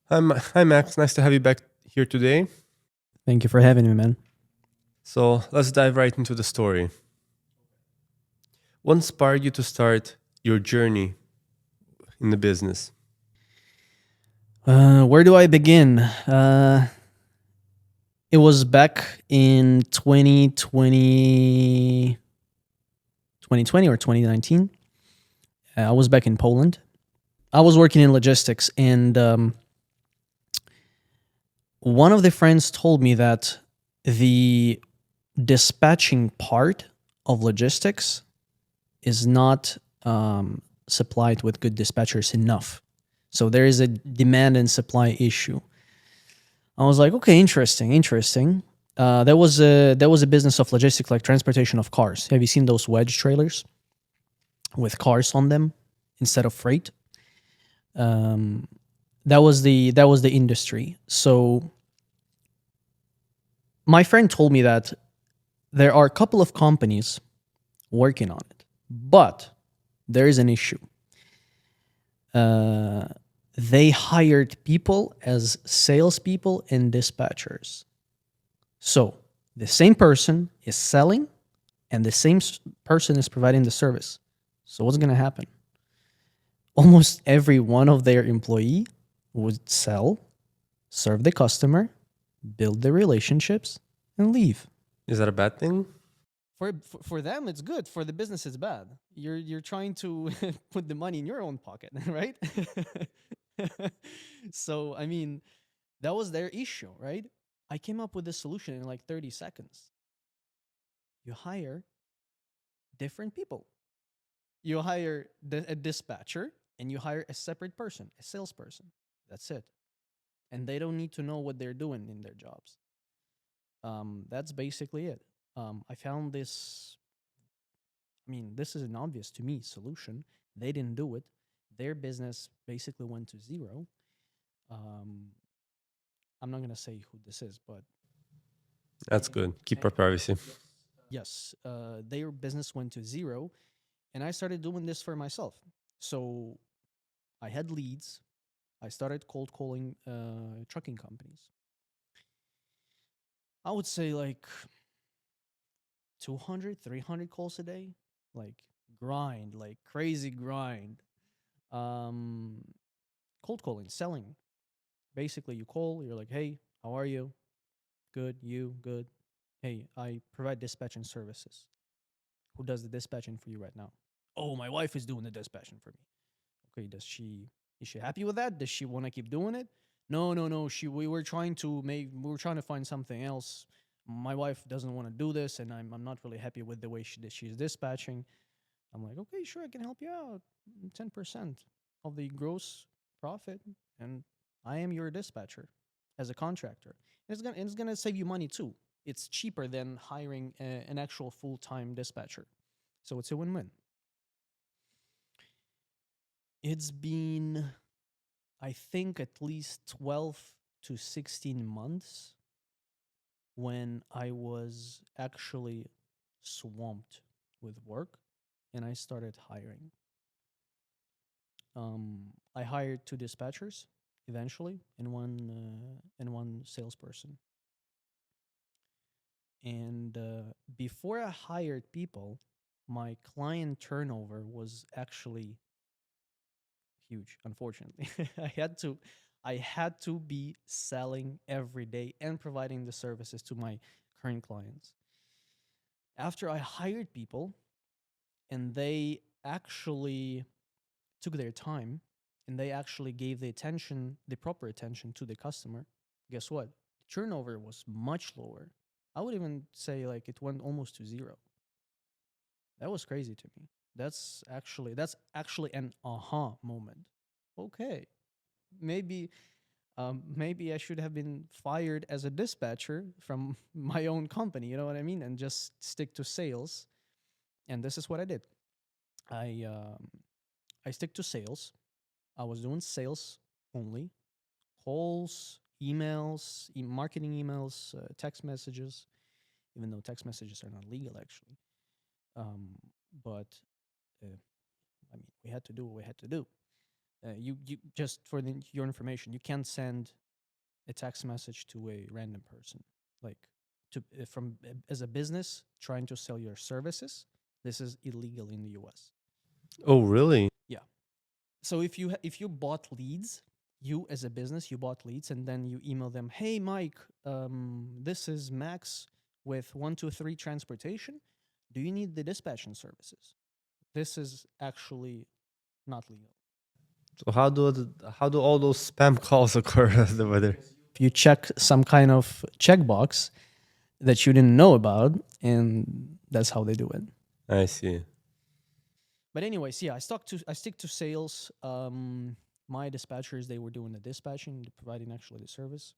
Hi, Max. Nice to have you back here today. Thank you for having me, man. So let's dive right into the story. What inspired you to start your journey in the business? Where do I begin? It was back in 2020 or 2019. I was back in Poland. I was working in logistics, and one of the friends told me that the dispatching part of logistics is not supplied with good dispatchers enough. So there is a demand and supply issue. I was like, okay, interesting. There was a business of logistics like transportation of cars. Have you seen those wedge trailers with cars on them instead of freight? Um, that was the industry. So my friend told me that there are a couple of companies working on it, but there is an issue. Uh, they hired people as salespeople and dispatchers. So the same person is selling and the same person is providing the service. So what's going to happen? Almost every one of their employee would sell, serve the customer, build the relationships, and leave. Is that a bad thing? For them, it's good. For the business, it's bad. You're trying to put the money in your own pocket, right? So I mean, that was their issue, right? I came up with a solution in like 30 seconds. You hire different people. You hire a dispatcher and you hire a separate person, a salesperson. That's it. And they don't need to know what they're doing in their jobs. That's basically it. I found this, I mean, this is an obvious to me solution. They didn't do it. Their business basically went to zero. Um, I'm not going to say who this is, but That's good. Keep our privacy. yes, their business went to zero. And I started doing this for myself. So I had leads. I started cold calling trucking companies. I would say like 200, 300 calls a day, like grind, like crazy grind. Um, Cold calling, selling. Basically, you call, you're like, hey, how are you? Good, you, good. Hey, I provide dispatching services. Who does the dispatching for you right now? Oh, my wife is doing the dispatching for me. Okay, is she happy with that? Does she want to keep doing it? No, no, no. We were trying to find something else. My wife doesn't want to do this, and I'm not really happy with the way she's dispatching. I'm like, okay, sure, I can help you out. 10% of the gross profit, and I am your dispatcher as a contractor. And it's gonna save you money too. It's cheaper than hiring an actual full time dispatcher, so it's a win win. It's been, I think, at least 12 to 16 months when I was actually swamped with work and I started hiring. I hired two dispatchers eventually and one salesperson. And before I hired people, my client turnover was actually huge. Unfortunately, I had to be selling every day and providing the services to my current clients. After I hired people and they actually took their time and they actually gave the proper attention to the customer, guess what? The turnover was much lower. I would even say like it went almost to zero. That was crazy to me. That's actually an aha moment. Okay, maybe I should have been fired as a dispatcher from my own company. You know what I mean? And just stick to sales. And this is what I did. I um, I stick to sales. I was doing sales only, calls, emails, marketing emails, text messages. Even though text messages are not legal, actually. Um, but uh, I mean, we had to do what we had to do. You just for your information, you can't send a text message to a random person, like to from as a business trying to sell your services. This is illegal in the U.S. Oh, really? Yeah. So if you bought leads, you as a business, you bought leads, and then you email them, "Hey, Mike, this is Max with 123 Transportation. Do you need the dispatching services?" This is actually not legal. So how do all those spam calls occur as the weather? If you check some kind of checkbox that you didn't know about, and that's how they do it. I see. But anyways, yeah, I stick to sales. My dispatchers, they were doing the dispatching, providing actually the service,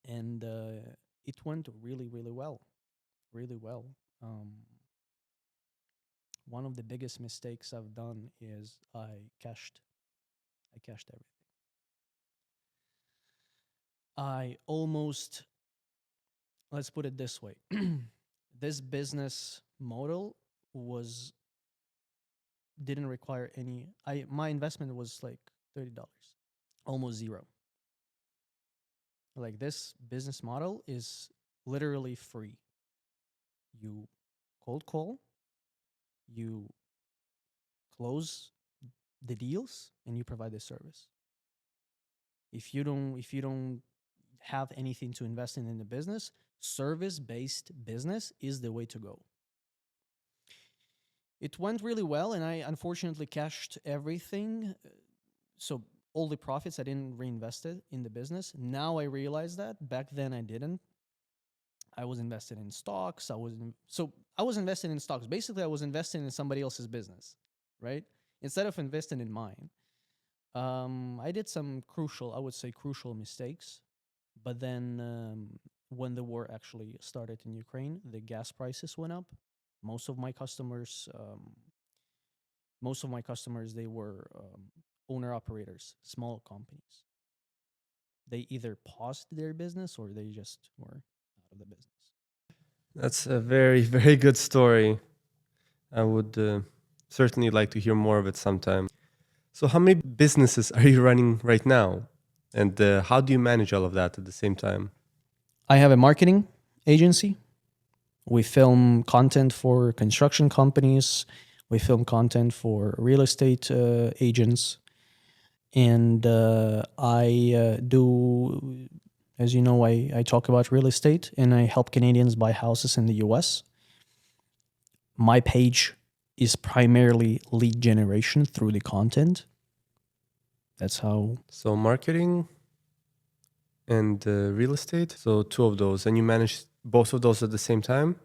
and it went really well, really well. Um, One of the biggest mistakes I've done is I cashed everything. I almost, let's put it this way, this business model was didn't require any. I My investment was like $30, almost zero. Like this business model is literally free. You cold call, you close the deals, and you provide the service. If you don't have anything to invest in the business, service based business is the way to go. It went really well, and I unfortunately cashed everything. So all the profits I didn't reinvest it in the business. Now I realize that back then I didn't. I was invested in stocks. I was invested in stocks. Basically, I was investing in somebody else's business, right? Instead of investing in mine. I did some crucial, I would say, crucial mistakes. But then when the war actually started in Ukraine, the gas prices went up. Most of my customers, they were owner operators, small companies. They either paused their business or they just were out of the business. That's a very, very good story. I would certainly like to hear more of it sometime. So, how many businesses are you running right now? And how do you manage all of that at the same time? I have a marketing agency. We film content for construction companies. We film content for real estate agents. And I do, as you know, I talk about real estate and I help Canadians buy houses in the US. My page is primarily lead generation through the content. That's how. So, marketing and real estate. So, two of those. And you manage both of those at the same time?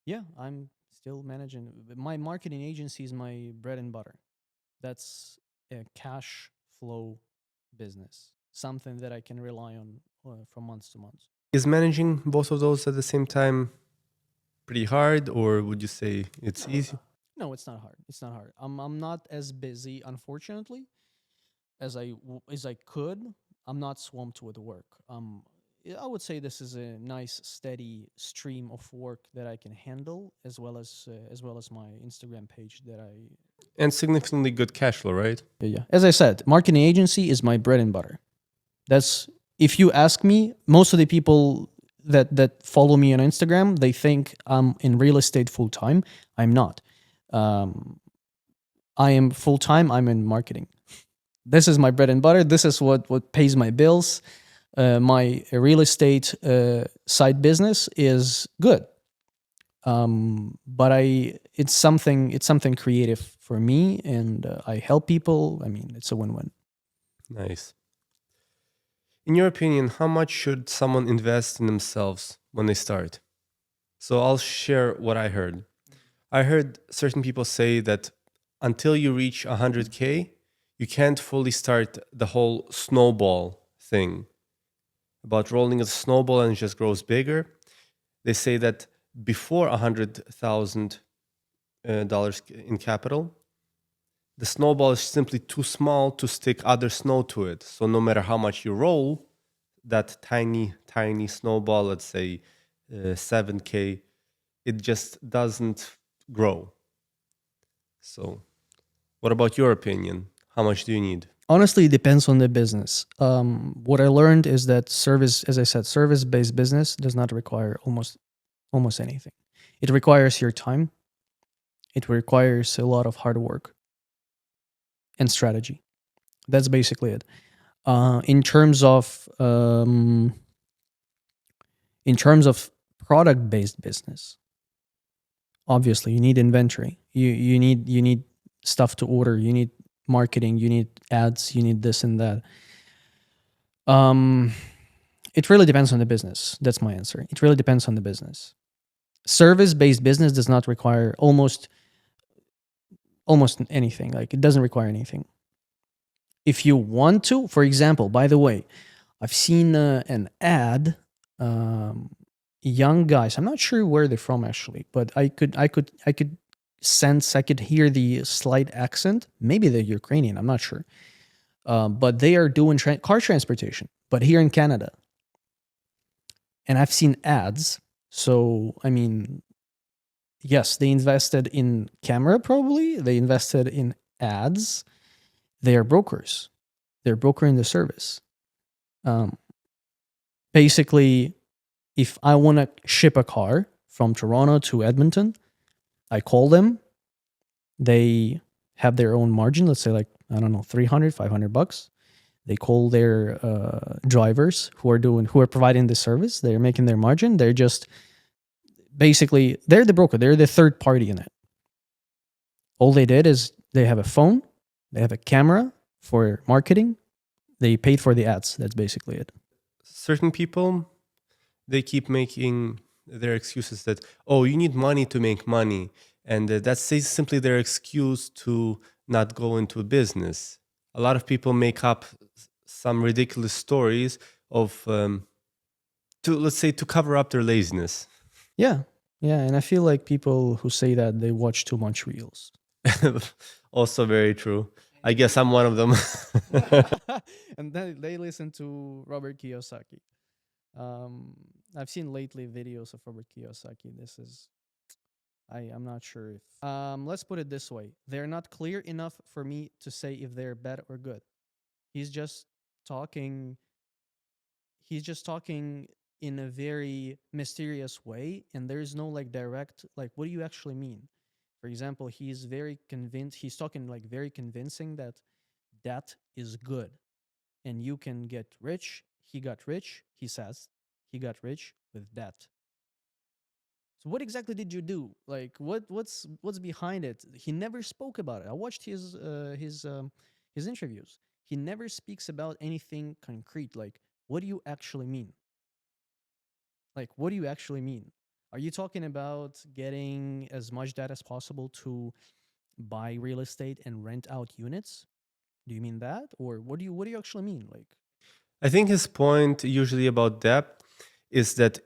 Yeah, I'm still managing. My marketing agency is my bread and butter. That's a cash flow business, something that I can rely on from month to month. Is managing both of those at the same time pretty hard, or would you say it's easy? No, it's not hard. It's not hard. I'm not as busy, unfortunately, as I could. I'm not swamped with work. I would say this is a nice steady stream of work that I can handle, as well as my Instagram page that I. And significantly good cash flow, right? Yeah. As I said, marketing agency is my bread and butter. That's If you ask me, most of the people that follow me on Instagram, they think I'm in real estate full time. I'm not. Um, I am full time. I'm in marketing. This is my bread and butter. This is what pays my bills. My real estate side business is good, but it's something creative for me, and I help people. I mean, it's a win-win. Nice. In your opinion, how much should someone invest in themselves when they start? So I'll share what I heard. I heard certain people say that until you reach 100K, you can't fully start the whole snowball thing about rolling a snowball and it just grows bigger. They say that before $100,000 in capital, the snowball is simply too small to stick other snow to it. So no matter how much you roll, that tiny, tiny snowball, let's say 7K, it just doesn't grow. So, what about your opinion? How much do you need? Honestly, it depends on the business. What I learned is that as I said, service-based business does not require almost anything. It requires your time. It requires a lot of hard work and strategy. That's basically it. In terms of product-based business, obviously you need inventory. You need stuff to order. You need marketing. You need ads. You need this and that. It really depends on the business. That's my answer. It really depends on the business. Service-based business does not require almost anything. Like, it doesn't require anything. If you want to, for example, by the way, I've seen an ad. Young guys. I'm not sure where they're from actually, but I could sense. I could hear the slight accent. Maybe they're Ukrainian. I'm not sure. But they are doing car transportation, but here in Canada. And I've seen ads. So, I mean, yes, they invested in camera probably. They invested in ads. They are brokers. They're brokering the service. Basically, if I want to ship a car from Toronto to Edmonton, I call them. They have their own margin. Let's say like, I don't know, $300-$500. They call their drivers who are providing the service. They're making their margin. They're just basically, they're the broker. They're the third party in it. All they did is they have a phone. They have a camera for marketing. They paid for the ads. That's basically it. Certain people, they keep making their excuses that, oh, you need money to make money. And that's simply their excuse to not go into a business. A lot of people make up some ridiculous stories of, to cover up their laziness. Yeah. Yeah. And I feel like people who say that, they watch too much reels. Also very true. I guess I'm one of them. And then they listen to Robert Kiyosaki. I've seen lately videos of Robert Kiyosaki. I'm not sure if let's put it this way. They're not clear enough for me to say if they're bad or good. He's just talking in a very mysterious way, and there's no like direct, like, what do you actually mean? For example, he's talking like very convincing that debt is good and you can get rich. He got rich, he says. He got rich with debt. So what exactly did you do? Like, what's behind it? He never spoke about it. I watched his interviews. He never speaks about anything concrete. Like, what do you actually mean? Like, what do you actually mean? Are you talking about getting as much debt as possible to buy real estate and rent out units? Do you mean that, or what do you actually mean? Like, I think his point usually about debt is that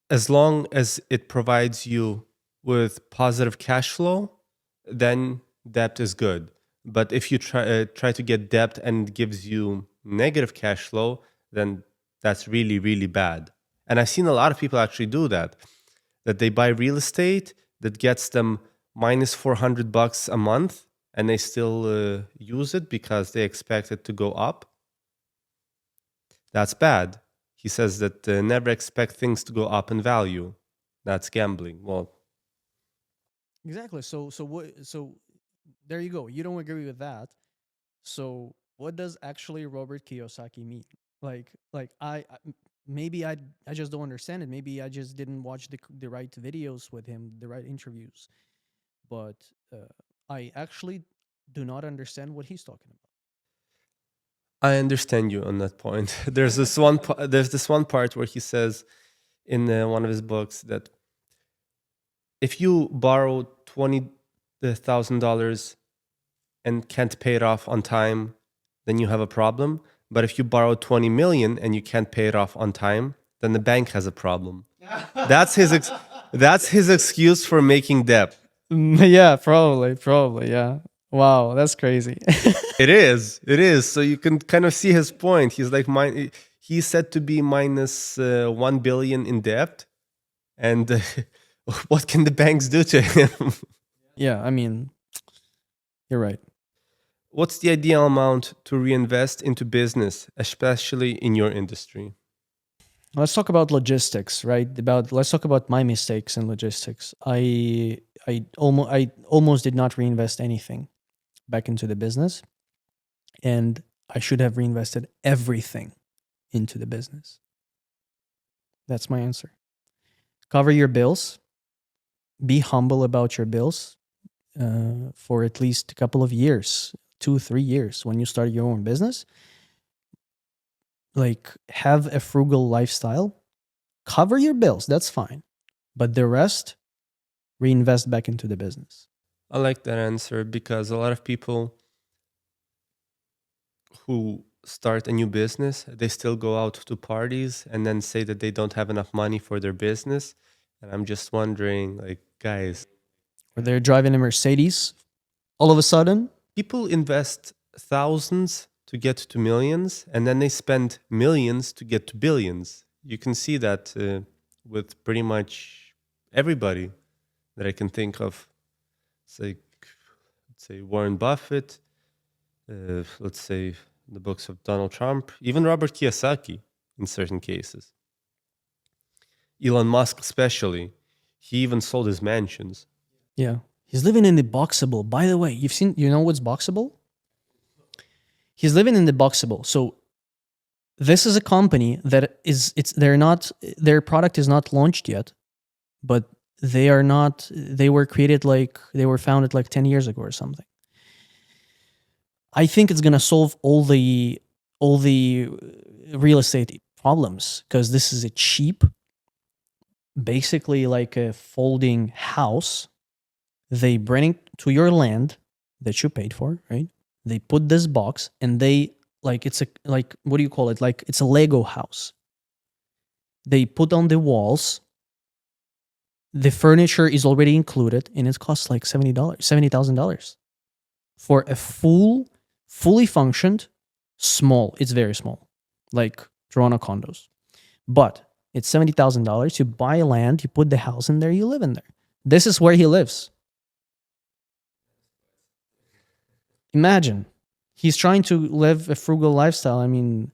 as long as it provides you with positive cash flow, then debt is good. But if you try to get debt and it gives you negative cash flow, then that's really, really bad. And I've seen a lot of people actually do that they buy real estate that gets them minus $400 a month, and they still use it because they expect it to go up. That's bad. He says that never expect things to go up in value. That's gambling. Well, exactly. So there you go. You don't agree with that. So what does actually Robert Kiyosaki mean? Like maybe I just don't understand it. Maybe I just didn't watch the right videos with him, the right interviews. But I actually do not understand what he's talking about. I understand you on that point. There's this one part where he says in one of his books that if you borrow $20,000 and can't pay it off on time, then you have a problem. But if you borrow 20 million and you can't pay it off on time, then the bank has a problem. That's his excuse for making debt. Yeah, probably, yeah. Wow, that's crazy. It is. So you can kind of see his point. He's like, he's said to be minus 1 billion in debt, and what can the banks do to him? Yeah, I mean, you're right. What's the ideal amount to reinvest into business, especially in your industry? Let's talk about logistics, right? Let's talk about my mistakes in logistics. I almost did not reinvest anything back into the business, and I should have reinvested everything into the business. That's my answer. Cover your bills. Be humble about your bills for at least a couple of years, 2, 3 years when you start your own business. Like, have a frugal lifestyle. Cover your bills. That's fine, but the rest, reinvest back into the business. I like that answer because a lot of people who start a new business, they still go out to parties and then say that they don't have enough money for their business. And I'm just wondering, like, guys, Or they're driving a Mercedes all of a sudden. people invest thousands to get to millions and then they spend millions to get to billions. You can see that with pretty much everybody that I can think of. It's like, let's say Warren Buffett, let's say the books of Donald Trump, even Robert Kiyosaki in certain cases. Elon Musk, especially, he even sold his mansions. Yeah. He's living in the Boxable. By the way, you know what's Boxable? He's living in the Boxable. So this is a company that their product is not launched yet, but they were founded like 10 years ago or something. I think it's going to solve all the real estate problems, because this is a cheap, basically like a folding house. They bring it to your land that you paid for, right? They put this box and what do you call it? Like, it's a Lego house. They put on the walls. The furniture is already included, and it costs like $70,000 for a fully functioned small. It's very small, like Toronto condos, but it's $70,000. You buy land, you put the house in there, you live in there. This is where he lives. Imagine, he's trying to live a frugal lifestyle. I mean,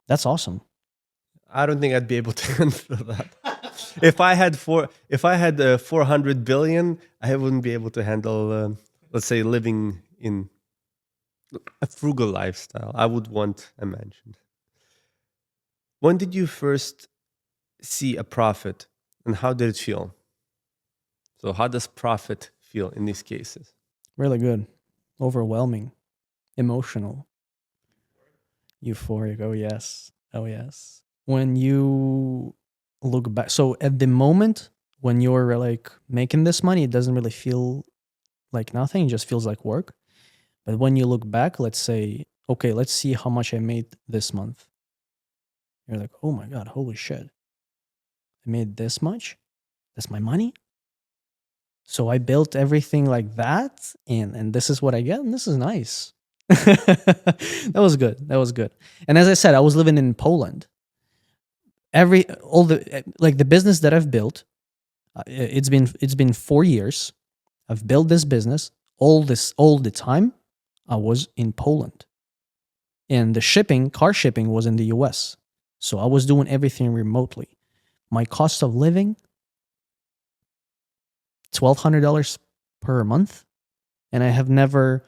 that's awesome. I don't think I'd be able to handle that. If I had 400 billion, I wouldn't be able to handle, let's say, living in a frugal lifestyle. I would want a mansion. When did you first see a profit, and how did it feel? So, how does profit feel in these cases? Really good. Overwhelming. Emotional. Euphoric. Oh, yes. Oh, yes. When you look back, so at the moment when you're like making this money, it doesn't really feel like nothing. It just feels like work. But when you look back, let's say, okay, let's see how much I made this month. You're like, oh my God, holy shit. I made this much? That's my money? So I built everything like that, and this is what I get, and this is nice. That was good. That was good. And as I said, I was living in Poland. The business that I've built, it's been 4 years. I've built this business. All the time, I was in Poland, and the car shipping was in the US. So I was doing everything remotely. My cost of living, $1,200 per month, and I have never,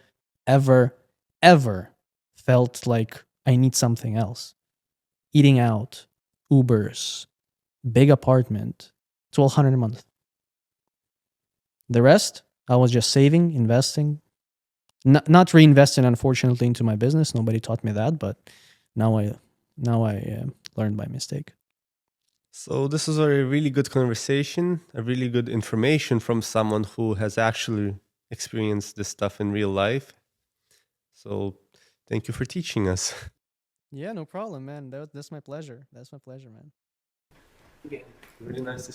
ever, ever felt like I need something else. Eating out, Ubers, big apartment, $1,200 a month. The rest, I was just saving, investing, not reinvesting, unfortunately, into my business. Nobody taught me that, but now I learned by mistake. So, this was a really good conversation, a really good information from someone who has actually experienced this stuff in real life. So, thank you for teaching us. Yeah, no problem, man. That's my pleasure. That's my pleasure, man. Really nice to